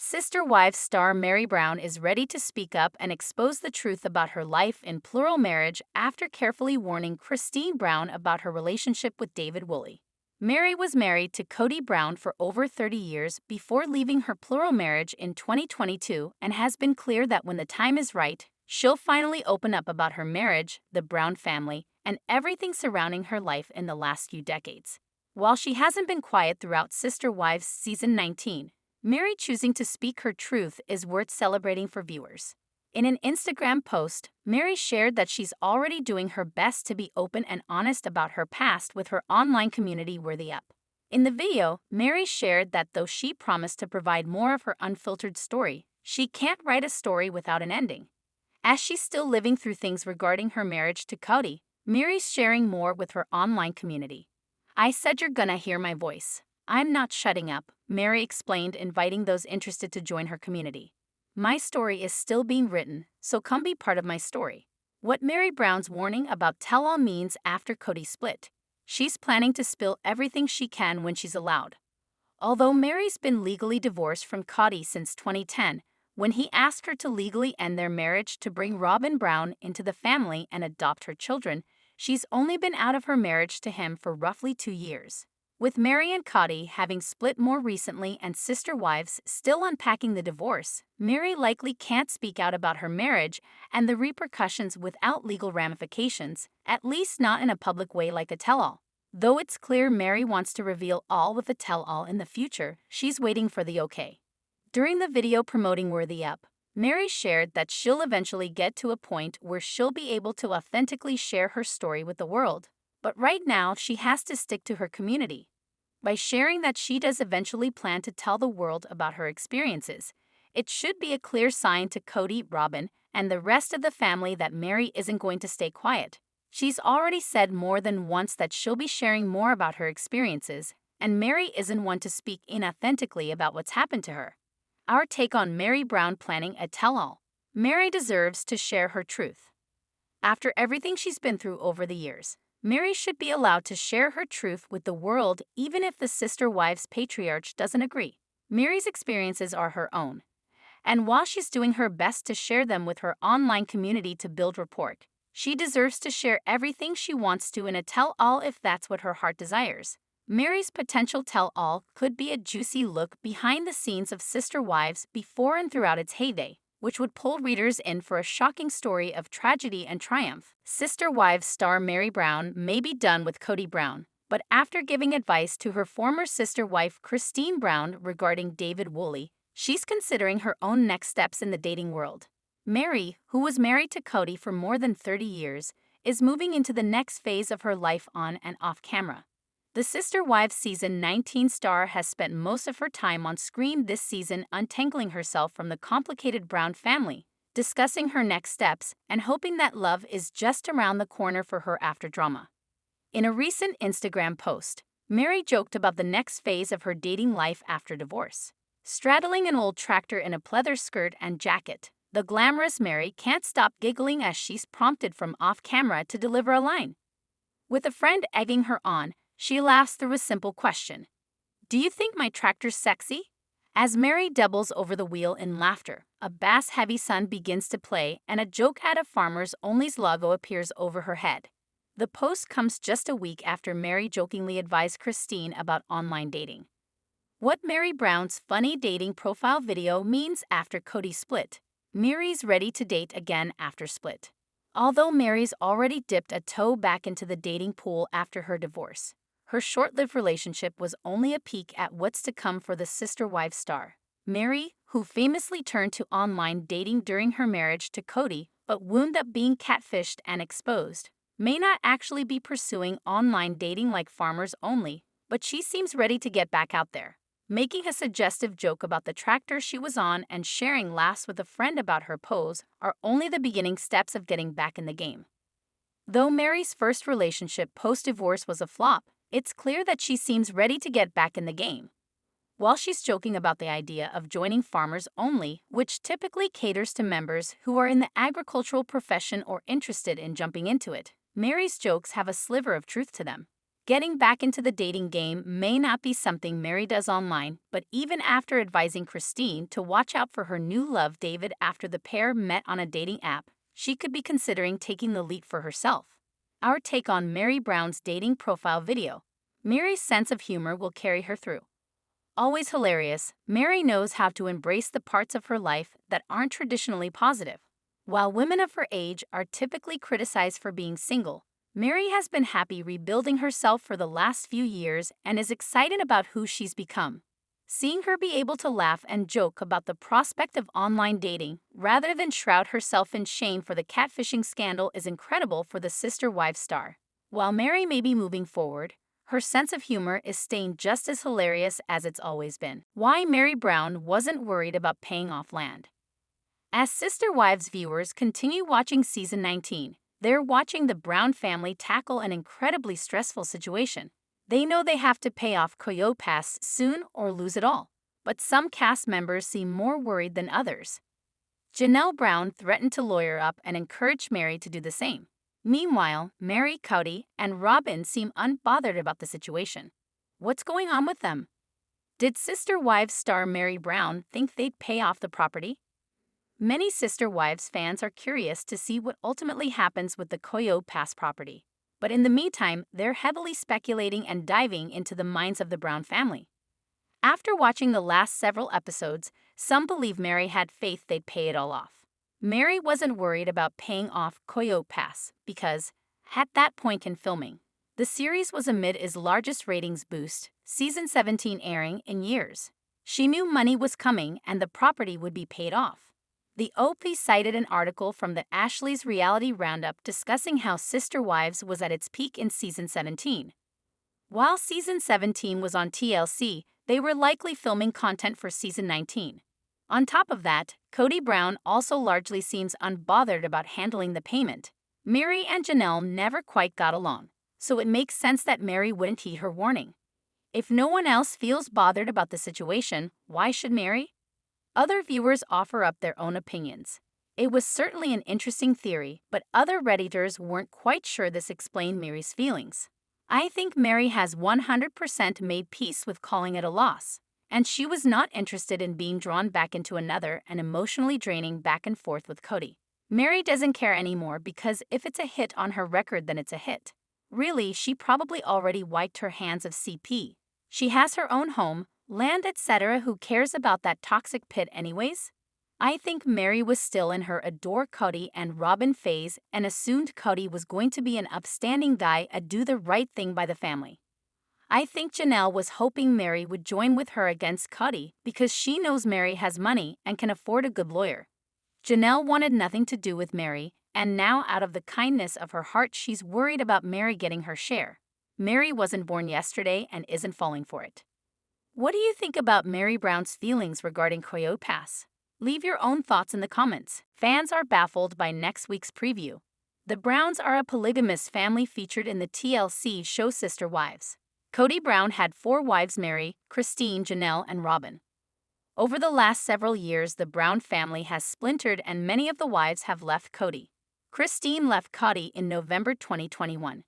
Sister Wives star Mary Brown is ready to speak up and expose the truth about her life in plural marriage after carefully warning Christine Brown about her relationship with David Woolley. Mary was married to Cody Brown for over 30 years before leaving her plural marriage in 2022 and has been clear that when the time is right, she'll finally open up about her marriage, the Brown family, and everything surrounding her life in the last few decades. While she hasn't been quiet throughout Sister Wives Season 19, Mary choosing to speak her truth is worth celebrating for viewers. In an Instagram post, Mary shared that she's already doing her best to be open and honest about her past with her online community Worthy Up. In the video, Mary shared that though she promised to provide more of her unfiltered story, she can't write a story without an ending. As she's still living through things regarding her marriage to Cody, Mary's sharing more with her online community. "I said you're gonna hear my voice. I'm not shutting up," Mary explained, inviting those interested to join her community. "My story is still being written, so come be part of my story." What Mary Brown's warning about tell-all means after Cody split. She's planning to spill everything she can when she's allowed. Although Mary's been legally divorced from Cody since 2010, when he asked her to legally end their marriage to bring Robyn Brown into the family and adopt her children, she's only been out of her marriage to him for roughly 2 years. With Mary and Cody having split more recently and Sister Wives still unpacking the divorce, Mary likely can't speak out about her marriage and the repercussions without legal ramifications, at least not in a public way like a tell-all. Though it's clear Mary wants to reveal all with a tell-all in the future, she's waiting for the okay. During the video promoting Worthy Up, Mary shared that she'll eventually get to a point where she'll be able to authentically share her story with the world. But right now, she has to stick to her community. By sharing that she does eventually plan to tell the world about her experiences, it should be a clear sign to Cody, Robyn, and the rest of the family that Mary isn't going to stay quiet. She's already said more than once that she'll be sharing more about her experiences, and Mary isn't one to speak inauthentically about what's happened to her. Our take on Mary Brown planning a tell-all. Mary deserves to share her truth. After everything she's been through over the years, Mary should be allowed to share her truth with the world even if the Sister Wives patriarch doesn't agree. Mary's experiences are her own, and while she's doing her best to share them with her online community to build rapport, she deserves to share everything she wants to in a tell-all if that's what her heart desires. Mary's potential tell-all could be a juicy look behind the scenes of Sister Wives before and throughout its heyday, which would pull readers in for a shocking story of tragedy and triumph. Sister Wives star Mary Brown may be done with Cody Brown, but after giving advice to her former sister wife Christine Brown regarding David Woolley, she's considering her own next steps in the dating world. Mary, who was married to Cody for more than 30 years, is moving into the next phase of her life on and off camera. The Sister Wives Season 19 star has spent most of her time on screen this season untangling herself from the complicated Brown family, discussing her next steps, and hoping that love is just around the corner for her after drama. In a recent Instagram post, Mary joked about the next phase of her dating life after divorce. Straddling an old tractor in a pleather skirt and jacket, the glamorous Mary can't stop giggling as she's prompted from off-camera to deliver a line. With a friend egging her on, she laughs through a simple question. "Do you think my tractor's sexy?" As Mary doubles over the wheel in laughter, a bass-heavy sun begins to play and a joke at a Farmers Only's logo appears over her head. The post comes just a week after Mary jokingly advised Christine about online dating. What Mary Brown's funny dating profile video means after Cody split. Mary's ready to date again after split. Although Mary's already dipped a toe back into the dating pool after her divorce, her short-lived relationship was only a peek at what's to come for the Sister Wives star. Mary, who famously turned to online dating during her marriage to Cody but wound up being catfished and exposed, may not actually be pursuing online dating like Farmers Only, but she seems ready to get back out there. Making a suggestive joke about the tractor she was on and sharing laughs with a friend about her pose are only the beginning steps of getting back in the game. Though Mary's first relationship post-divorce was a flop, it's clear that she seems ready to get back in the game. While she's joking about the idea of joining Farmers Only, which typically caters to members who are in the agricultural profession or interested in jumping into it, Mary's jokes have a sliver of truth to them. Getting back into the dating game may not be something Mary does online, but even after advising Christine to watch out for her new love David after the pair met on a dating app, she could be considering taking the lead for herself. Our take on Mary Brown's dating profile video. Mary's sense of humor will carry her through. Always hilarious, Mary knows how to embrace the parts of her life that aren't traditionally positive. While women of her age are typically criticized for being single, Mary has been happy rebuilding herself for the last few years and is excited about who she's become. Seeing her be able to laugh and joke about the prospect of online dating rather than shroud herself in shame for the catfishing scandal is incredible for the Sister Wives star. While Mary may be moving forward, her sense of humor is staying just as hilarious as it's always been. Why Mary Brown wasn't worried about paying off land. As Sister Wives viewers continue watching season 19, they're watching the Brown family tackle an incredibly stressful situation. They know they have to pay off Coyote Pass soon or lose it all, but some cast members seem more worried than others. Janelle Brown threatened to lawyer up and encouraged Mary to do the same. Meanwhile, Mary, Cody, and Robin seem unbothered about the situation. What's going on with them? Did Sister Wives star Mary Brown think they'd pay off the property? Many Sister Wives fans are curious to see what ultimately happens with the Coyote Pass property. But in the meantime, they're heavily speculating and diving into the minds of the Brown family. After watching the last several episodes, some believe Mary had faith they'd pay it all off. Mary wasn't worried about paying off Coyote Pass because, at that point in filming, the series was amid its largest ratings boost, season 17 airing in years. She knew money was coming and the property would be paid off. The OP cited an article from the Ashley's Reality Roundup discussing how Sister Wives was at its peak in season 17. While season 17 was on TLC, they were likely filming content for season 19. On top of that, Cody Brown also largely seems unbothered about handling the payment. Mary and Janelle never quite got along, so it makes sense that Mary wouldn't heed her warning. If no one else feels bothered about the situation, why should Mary? Other viewers offer up their own opinions. It was certainly an interesting theory, but other Redditors weren't quite sure this explained Mary's feelings. I think Mary has 100% made peace with calling it a loss, and she was not interested in being drawn back into another and emotionally draining back and forth with Cody. Mary doesn't care anymore because if it's a hit on her record, then it's a hit. Really, she probably already wiped her hands of CP. She has her own home, land, etc. Who cares about that toxic pit anyways? I think Mary was still in her adore Cody and Robin phase and assumed Cody was going to be an upstanding guy and do the right thing by the family. I think Janelle was hoping Mary would join with her against Cody because she knows Mary has money and can afford a good lawyer. Janelle wanted nothing to do with Mary, and now out of the kindness of her heart she's worried about Mary getting her share. Mary wasn't born yesterday and isn't falling for it. What do you think about Mary Brown's feelings regarding Coyote Pass? Leave your own thoughts in the comments. Fans are baffled by next week's preview. The Browns are a polygamous family featured in the TLC show Sister Wives. Cody Brown had 4 wives: Mary, Christine, Janelle, and Robin. Over the last several years, the Brown family has splintered and many of the wives have left Cody. Christine left Cody in November 2021.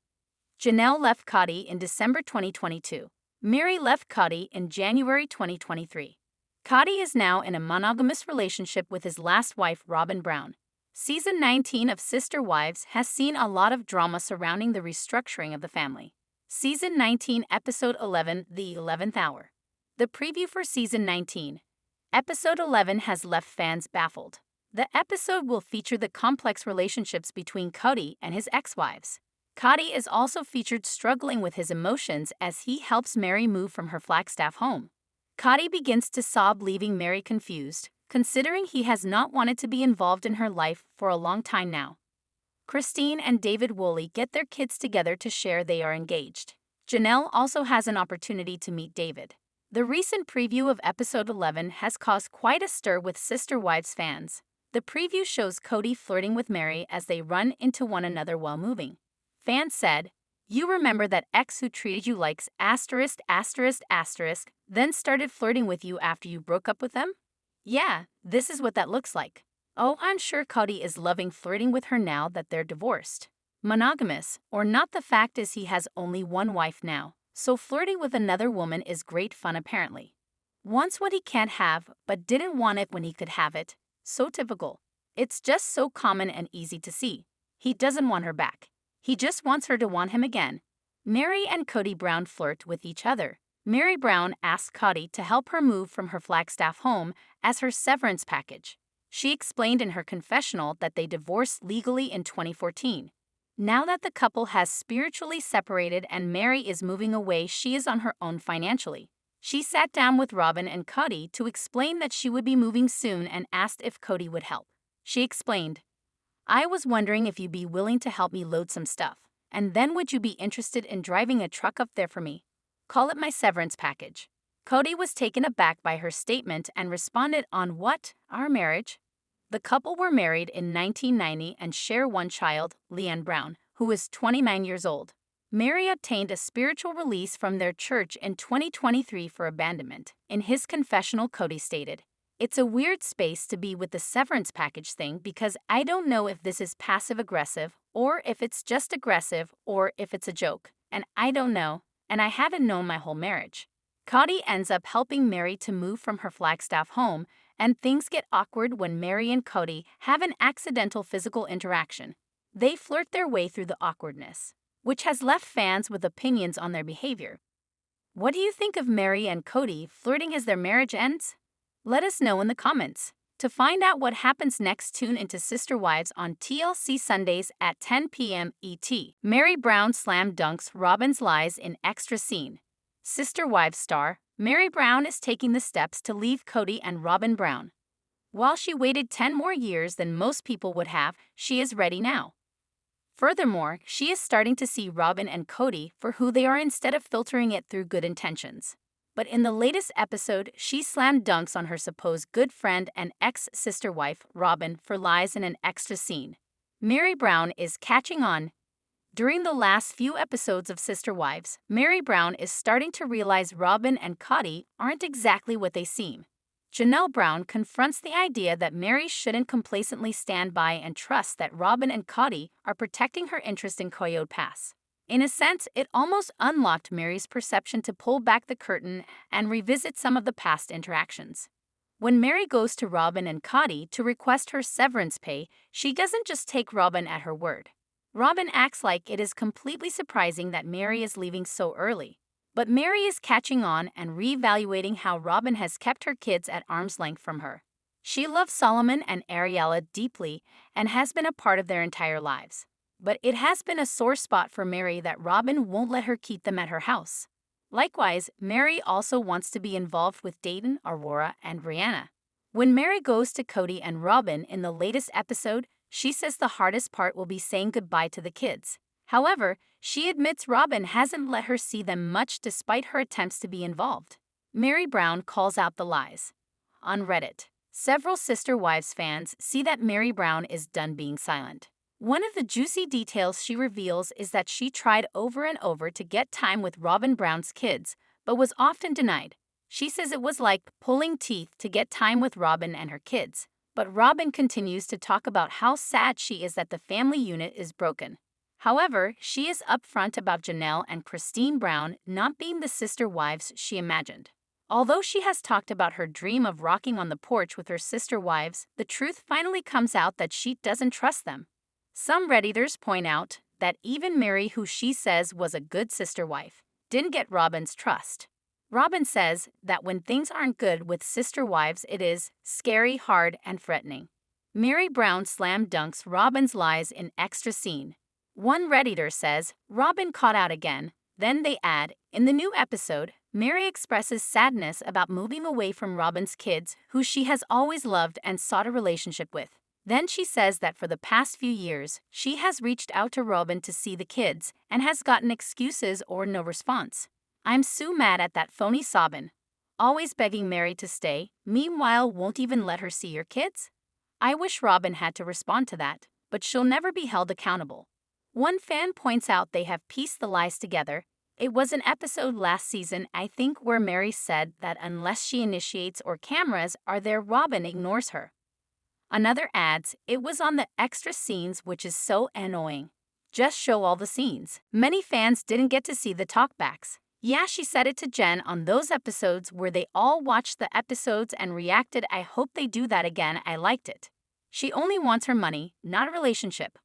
Janelle left Cody in December 2022. Mary left Cody in January 2023. Cody is now in a monogamous relationship with his last wife, Robyn Brown. Season 19 of Sister Wives has seen a lot of drama surrounding the restructuring of the family. Season 19, Episode 11, The 11th Hour. The preview for Season 19. Episode 11 has left fans baffled. The episode will feature the complex relationships between Cody and his ex-wives. Cody is also featured struggling with his emotions as he helps Mary move from her Flagstaff home. Cody begins to sob, leaving Mary confused, considering he has not wanted to be involved in her life for a long time now. Christine and David Woolley get their kids together to share they are engaged. Janelle also has an opportunity to meet David. The recent preview of Episode 11 has caused quite a stir with Sister Wives fans. The preview shows Cody flirting with Mary as they run into one another while moving. Fans said, "You remember that ex who treated you like *******, then started flirting with you after you broke up with them? Yeah, this is what that looks like." Oh, I'm sure Cody is loving flirting with her now that they're divorced. monogamous or not. The fact is he has only one wife now, so flirting with another woman is great fun apparently. Wants what he can't have, but didn't want it when he could have it. So typical. It's just so common and easy to see. He doesn't want her back. He just wants her to want him again. Mary and Cody Brown flirt with each other. Mary Brown asks Cody to help her move from her Flagstaff home as her severance package. She explained in her confessional that they divorced legally in 2014. Now that the couple has spiritually separated and Mary is moving away, she is on her own financially. She sat down with Robyn and Cody to explain that she would be moving soon and asked if Cody would help. She explained, "I was wondering if you'd be willing to help me load some stuff, and then would you be interested in driving a truck up there for me? Call it my severance package." Cody was taken aback by her statement and responded, "On what? Our marriage?" The couple were married in 1990 and share one child, Leanne Brown, who is 29 years old. Mary obtained a spiritual release from their church in 2023 for abandonment. In his confessional, Cody stated, "It's a weird space to be with the severance package thing because I don't know if this is passive-aggressive or if it's just aggressive or if it's a joke, and I don't know, and I haven't known my whole marriage." Cody ends up helping Mary to move from her Flagstaff home, and things get awkward when Mary and Cody have an accidental physical interaction. They flirt their way through the awkwardness, which has left fans with opinions on their behavior. What do you think of Mary and Cody flirting as their marriage ends? Let us know in the comments. To find out what happens next, tune into Sister Wives on TLC Sundays at 10 p.m. ET. Mary Brown slam dunks Robyn's lies in extra scene. Sister Wives star Mary Brown is taking the steps to leave Cody and Robyn Brown. While she waited 10 more years than most people would have, she is ready now. Furthermore, she is starting to see Robyn and Cody for who they are instead of filtering it through good intentions. But in the latest episode, she slammed dunks on her supposed good friend and ex-sister wife, Robyn, for lies in an extra scene. Mary Brown is catching on. During the last few episodes of Sister Wives, Mary Brown is starting to realize Robyn and Cody aren't exactly what they seem. Janelle Brown confronts the idea that Mary shouldn't complacently stand by and trust that Robyn and Cody are protecting her interest in Coyote Pass. In a sense, it almost unlocked Mary's perception to pull back the curtain and revisit some of the past interactions. When Mary goes to Robyn and Cody to request her severance pay, she doesn't just take Robyn at her word. Robyn acts like it is completely surprising that Mary is leaving so early. But Mary is catching on and reevaluating how Robyn has kept her kids at arm's length from her. She loves Solomon and Ariella deeply and has been a part of their entire lives. But it has been a sore spot for Mary that Robyn won't let her keep them at her house. Likewise, Mary also wants to be involved with Dayton, Aurora, and Brianna. When Mary goes to Cody and Robyn in the latest episode, she says the hardest part will be saying goodbye to the kids. However, she admits Robyn hasn't let her see them much despite her attempts to be involved. Mary Brown calls out the lies. On Reddit, several Sister Wives fans see that Mary Brown is done being silent. One of the juicy details she reveals is that she tried over and over to get time with Robyn Brown's kids, but was often denied. She says it was like pulling teeth to get time with Robyn and her kids. But Robyn continues to talk about how sad she is that the family unit is broken. However, she is upfront about Janelle and Christine Brown not being the sister wives she imagined. Although she has talked about her dream of rocking on the porch with her sister wives, the truth finally comes out that she doesn't trust them. Some Redditors point out that even Mary, who she says was a good sister wife, didn't get Robyn's trust. Robyn says that when things aren't good with sister wives, it is scary, hard, and threatening. Mary Brown slam dunks Robyn's lies in extra scene. One Redditor says, Robyn caught out again. Then they add, in the new episode, Mary expresses sadness about moving away from Robyn's kids, who she has always loved and sought a relationship with. Then she says that for the past few years, she has reached out to Robyn to see the kids and has gotten excuses or no response. I'm so mad at that phony Robyn. Always begging Mary to stay, meanwhile won't even let her see your kids? I wish Robyn had to respond to that, but she'll never be held accountable. One fan points out they have pieced the lies together. It was an episode last season, I think, where Mary said that unless she initiates or cameras are there, Robyn ignores her. Another adds, it was on the extra scenes, which is so annoying. Just show all the scenes. Many fans didn't get to see the talkbacks. Yeah, she said it to Jen on those episodes where they all watched the episodes and reacted, "I hope they do that again, I liked it." She only wants her money, not a relationship.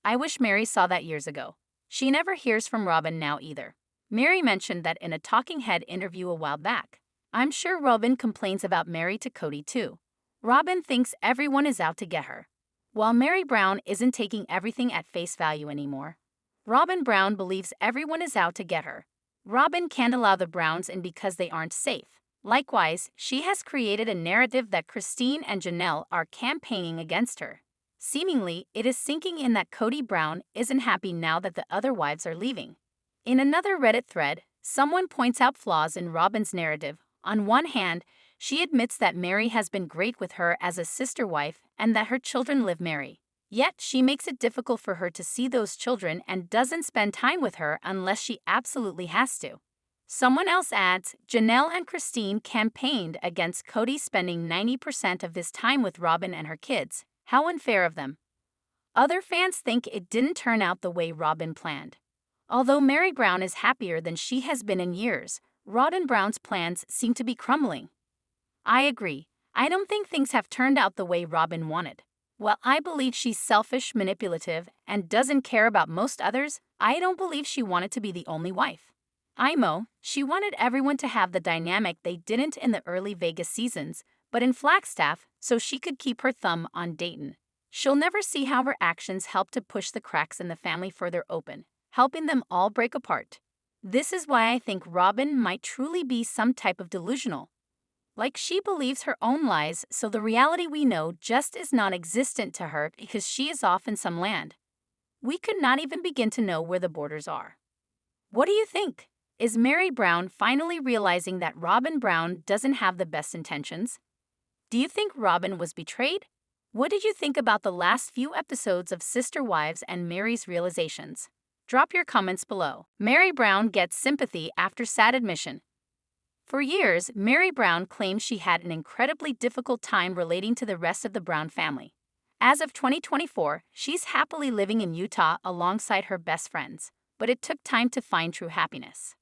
I wish Mary saw that years ago. She never hears from Robyn now either. Mary mentioned that in a Talking Head interview a while back. I'm sure Robyn complains about Mary to Cody too. Robyn thinks everyone is out to get her. While Mary Brown isn't taking everything at face value anymore, Robyn Brown believes everyone is out to get her. Robyn can't allow the Browns in because they aren't safe. Likewise, she has created a narrative that Christine and Janelle are campaigning against her. Seemingly, it is sinking in that Cody Brown isn't happy now that the other wives are leaving. In another Reddit thread, someone points out flaws in Robyn's narrative. On one hand, she admits that Mary has been great with her as a sister wife and that her children live Mary. Yet, she makes it difficult for her to see those children and doesn't spend time with her unless she absolutely has to. Someone else adds, Janelle and Christine campaigned against Cody spending 90% of his time with Robyn and her kids. How unfair of them. Other fans think it didn't turn out the way Robyn planned. Although Mary Brown is happier than she has been in years, Robyn Brown's plans seem to be crumbling. I agree. I don't think things have turned out the way Robyn wanted. While I believe she's selfish, manipulative, and doesn't care about most others, I don't believe she wanted to be the only wife. She wanted everyone to have the dynamic they didn't in the early Vegas seasons, but in Flagstaff, so she could keep her thumb on Dayton. She'll never see how her actions helped to push the cracks in the family further open, helping them all break apart. This is why I think Robyn might truly be some type of delusional. Like she believes her own lies, so the reality we know just is non-existent to her because she is off in some land. We could not even begin to know where the borders are. What do you think? Is Mary Brown finally realizing that Robyn Brown doesn't have the best intentions? Do you think Robyn was betrayed? What did you think about the last few episodes of Sister Wives and Mary's realizations? Drop your comments below. Mary Brown gets sympathy after sad admission. For years, Mary Brown claimed she had an incredibly difficult time relating to the rest of the Brown family. As of 2024, she's happily living in Utah alongside her best friends, but it took time to find true happiness.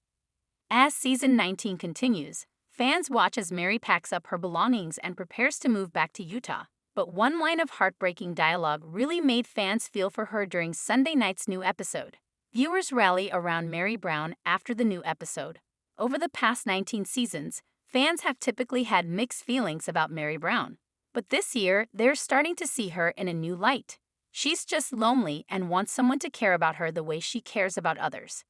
As season 19 continues, fans watch as Mary packs up her belongings and prepares to move back to Utah. But one line of heartbreaking dialogue really made fans feel for her during Sunday night's new episode. Viewers rally around Mary Brown after the new episode. Over the past 19 seasons, fans have typically had mixed feelings about Mary Brown. But this year, they're starting to see her in a new light. She's just lonely and wants someone to care about her the way she cares about others.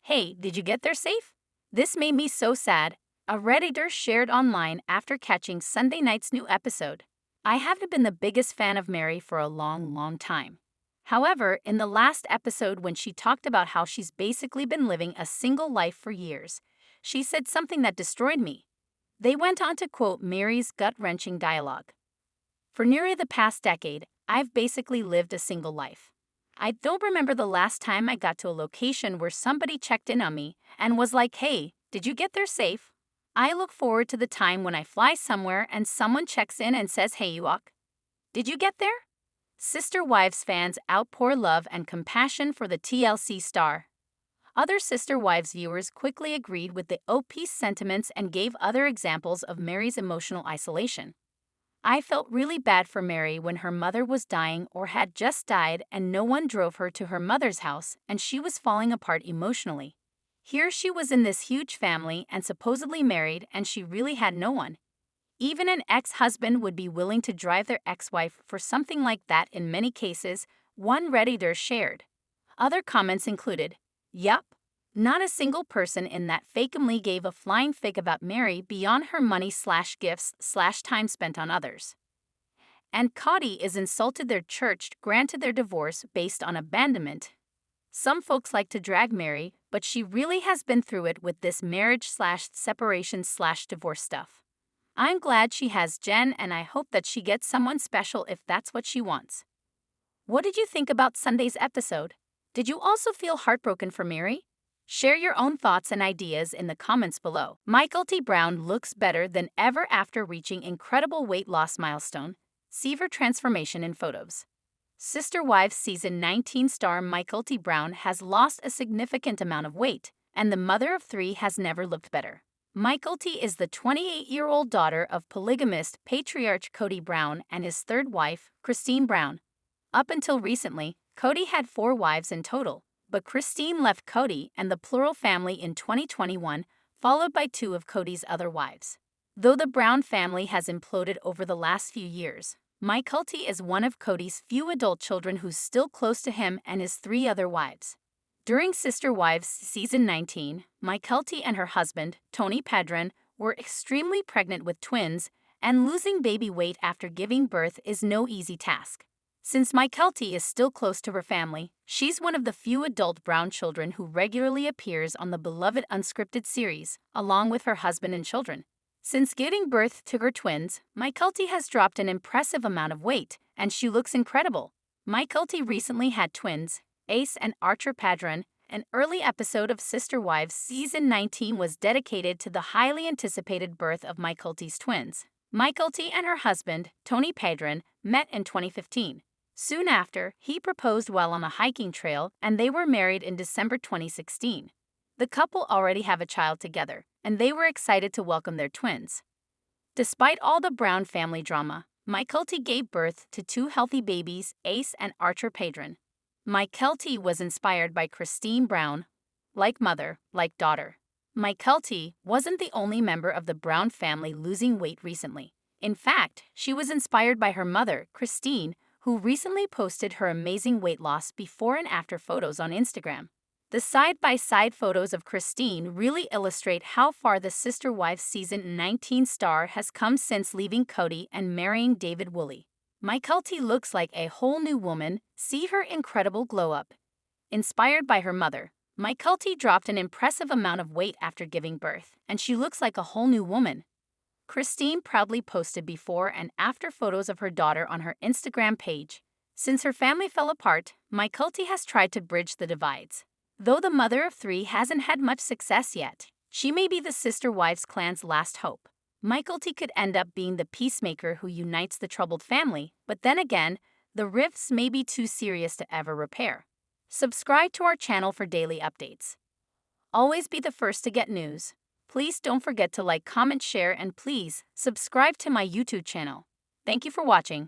Hey, did you get there safe? This made me so sad, a Redditor shared online after catching Sunday night's new episode. I haven't been the biggest fan of Mary for a long time. However, in the last episode when she talked about how she's basically been living a single life for years, she said something that destroyed me. They went on to quote Mary's gut-wrenching dialogue. For nearly the past decade, I've basically lived a single life. I don't remember the last time I got to a location where somebody checked in on me and was like, hey, did you get there safe? I look forward to the time when I fly somewhere and someone checks in and says, hey, you walk. Did you get there? Sister Wives fans outpour love and compassion for the TLC star. Other Sister Wives viewers quickly agreed with the OP's sentiments and gave other examples of Mary's emotional isolation. I felt really bad for Mary when her mother was dying or had just died and no one drove her to her mother's house and she was falling apart emotionally. Here she was in this huge family and supposedly married and she really had no one. Even an ex-husband would be willing to drive their ex-wife for something like that in many cases, one Redditor shared. Other comments included, yup, not a single person in that family gave a flying fig about Mary beyond her money/gifts/time spent on others. And Cody is insulted their church granted their divorce based on abandonment. Some folks like to drag Mary, but she really has been through it with this marriage/separation/divorce stuff. I'm glad she has Jen and I hope that she gets someone special if that's what she wants. What did you think about Sunday's episode? Did you also feel heartbroken for Mary? Share your own thoughts and ideas in the comments below. Michael T. Brown looks better than ever after reaching incredible weight loss milestone. See her transformation in photos. Sister Wives Season 19 star Brown has lost a significant amount of weight, and the mother of three has never looked better. is the 28-year-old daughter of polygamist patriarch Cody Brown and his third wife, Christine Brown. Up until recently, Cody had 4 wives in total, but Christine left Cody and the plural family in 2021, followed by 2 of Cody's other wives. Though the Brown family has imploded over the last few years, is one of Cody's few adult children who's still close to him and his 3 other wives. During Sister Wives Season 19, and her husband, Tony Padron, were extremely pregnant with twins, and losing baby weight after giving birth is no easy task. Since is still close to her family, she's one of the few adult Brown children who regularly appears on the beloved unscripted series, along with her husband and children. Since giving birth to her twins, has dropped an impressive amount of weight, and she looks incredible. Recently had twins, Ace and Archer Padron. An early episode of Sister Wives Season 19 was dedicated to the highly anticipated birth of twins. And her husband, Tony Padron, met in 2015. Soon after, he proposed while on a hiking trail, and they were married in December 2016. The couple already have a child together, and they were excited to welcome their twins. Despite all the Brown family drama, gave birth to 2 healthy babies, Ace and Archer Padron. was inspired by Christine Brown. Like mother, like daughter. wasn't the only member of the Brown family losing weight recently. In fact, she was inspired by her mother, Christine, who recently posted her amazing weight loss before and after photos on Instagram. The side-by-side photos of Christine really illustrate how far the Sister Wives Season 19 star has come since leaving Cody and marrying David Woolley. looks like a whole new woman, see her incredible glow-up. Inspired by her mother, dropped an impressive amount of weight after giving birth, and she looks like a whole new woman. Christine proudly posted before and after photos of her daughter on her Instagram page. Since her family fell apart, has tried to bridge the divides. Though the mother of 3 hasn't had much success yet, she may be the Sister Wives clan's last hope. could end up being the peacemaker who unites the troubled family, but then again, the rifts may be too serious to ever repair. Subscribe to our channel for daily updates. Always be the first to get news. Please don't forget to like, comment, share, and please subscribe to my YouTube channel. Thank you for watching.